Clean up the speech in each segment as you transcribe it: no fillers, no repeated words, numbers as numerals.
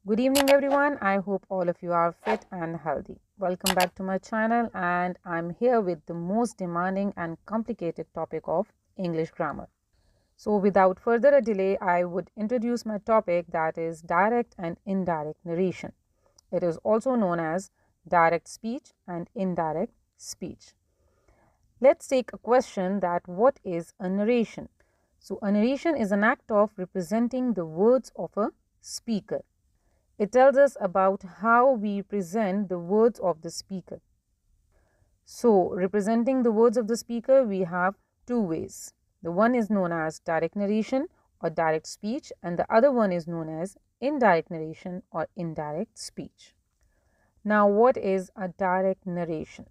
Good evening everyone. I hope all of you are fit and healthy. Welcome back to my channel, and I'm here with the most demanding and complicated topic of English grammar. So without further delay, I would introduce my topic, that is direct and indirect narration. It is also known as direct speech and indirect speech. Let's take a question, that what is a narration? So a narration is an act of representing the words of a speaker. It tells us about how we present the words of the speaker. So, representing the words of the speaker, we have two ways. The one is known as direct narration or direct speech, and the other one is known as indirect narration or indirect speech. Now, what is a direct narration?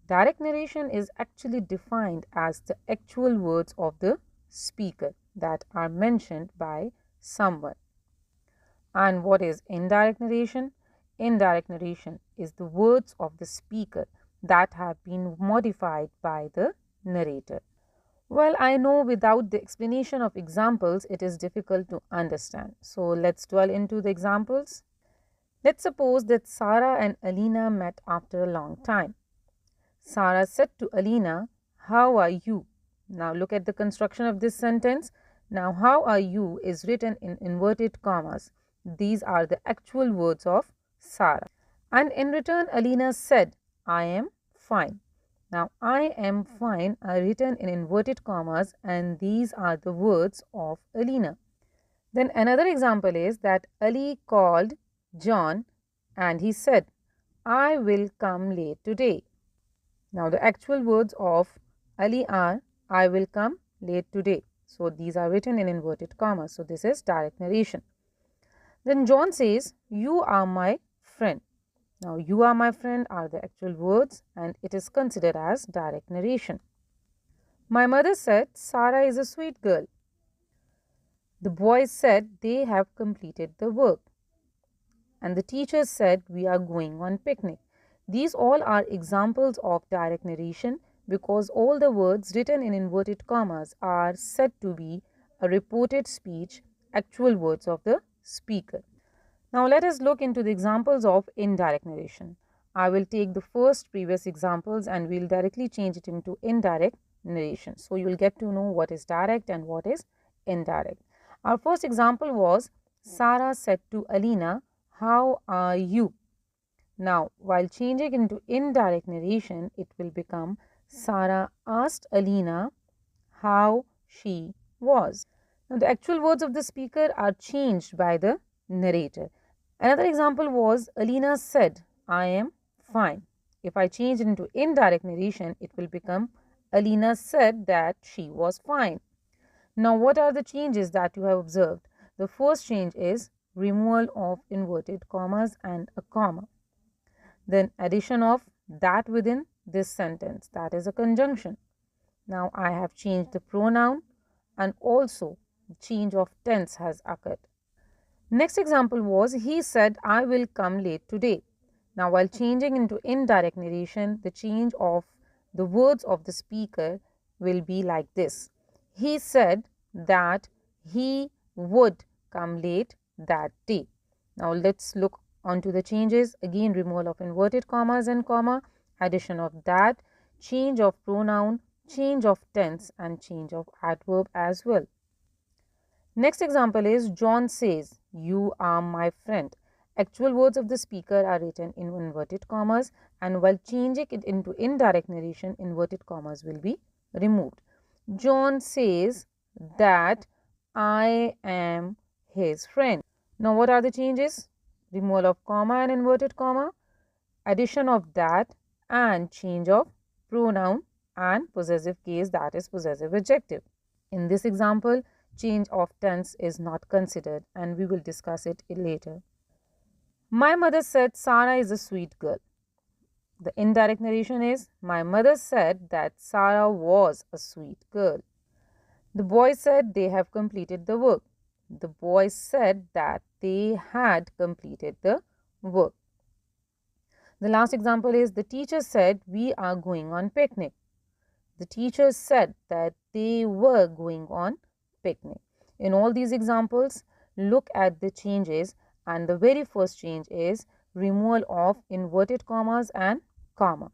Direct narration is actually defined as the actual words of the speaker that are mentioned by someone. And what is indirect narration? Indirect narration is the words of the speaker that have been modified by the narrator. Well, I know without the explanation of examples, it is difficult to understand. So let's dwell into the examples. Let's suppose that Sarah and Alina met after a long time. Sarah said to Alina, "How are you?" Now look at the construction of this sentence. Now, "how are you" is written in inverted commas. These are the actual words of Sarah. And in return, Alina said, "I am fine." Now, "I am fine" are written in inverted commas, and these are the words of Alina. Then another example is that Ali called John and he said, "I will come late today." Now, the actual words of Ali are, "I will come late today." So, these are written in inverted commas. So, this is direct narration. Then John says, "You are my friend." Now, "you are my friend" are the actual words, and it is considered as direct narration. My mother said, "Sarah is a sweet girl." The boys said they have completed the work. And the teacher said, "We are going on picnic." These all are examples of direct narration, because all the words written in inverted commas are said to be a reported speech, actual words of the speaker. Now let us look into the examples of indirect narration. I will take the first previous examples and we'll directly change it into indirect narration. So you'll get to know what is direct and what is indirect. Our first example was, Sarah said to Alina, "How are you?" Now, while changing into indirect narration, it will become, Sarah asked Alina how she was. Now, the actual words of the speaker are changed by the narrator. Another example was, Alina said, "I am fine." If I change it into indirect narration, it will become, Alina said that she was fine. Now, what are the changes that you have observed? The first change is removal of inverted commas and a comma. Then addition of that within this sentence, that is a conjunction. Now I have changed the pronoun, and also change of tense has occurred. Next example was, he said, "I will come late today." Now while changing into indirect narration, the change of the words of the speaker will be like this. He said that he would come late that day. Now let's look onto the changes. Again, removal of inverted commas and comma, addition of that, change of pronoun, change of tense, and change of adverb as well. Next example is, John says, "You are my friend." Actual words of the speaker are written in inverted commas, and while changing it into indirect narration, inverted commas will be removed. John says that I am his friend. Now what are the changes? Removal of comma and inverted comma, addition of that, and change of pronoun and possessive case, that is possessive adjective. In this example, change of tense is not considered, and we will discuss it later. My mother said Sarah is a sweet girl. The indirect narration is, my mother said that Sarah was a sweet girl. The boys said they have completed the work. The boys said that they had completed the work. The last example is, the teacher said we are going on picnic. The teacher said that they were going on picnic. In all these examples, look at the changes And the very first change is removal of inverted commas and comma.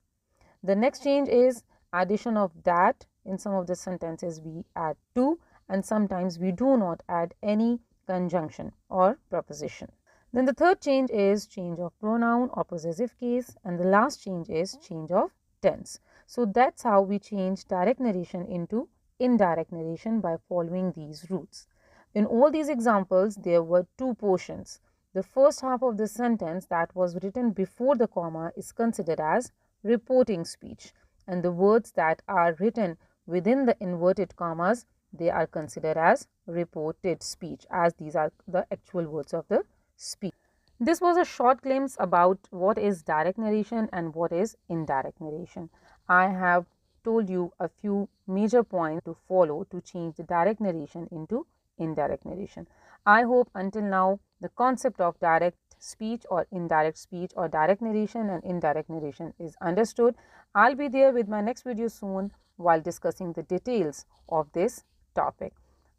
The next change is addition of that. In some of the sentences we add to, and sometimes we do not add any conjunction or preposition. Then the third change is change of pronoun or possessive case, and the last change is change of tense. So that's how we change direct narration into indirect narration, by following these rules. In all these examples, there were two portions. The first half of the sentence that was written before the comma is considered as reporting speech, and the words that are written within the inverted commas, they are considered as reported speech, as these are the actual words of the speech. This was a short glimpse about what is direct narration and what is indirect narration. I have told you a few major points to follow to change the direct narration into indirect narration. I hope until now the concept of direct speech or indirect speech or direct narration and indirect narration is understood. I'll be there with my next video soon while discussing the details of this topic.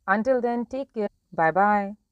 Until then, take care. Bye bye.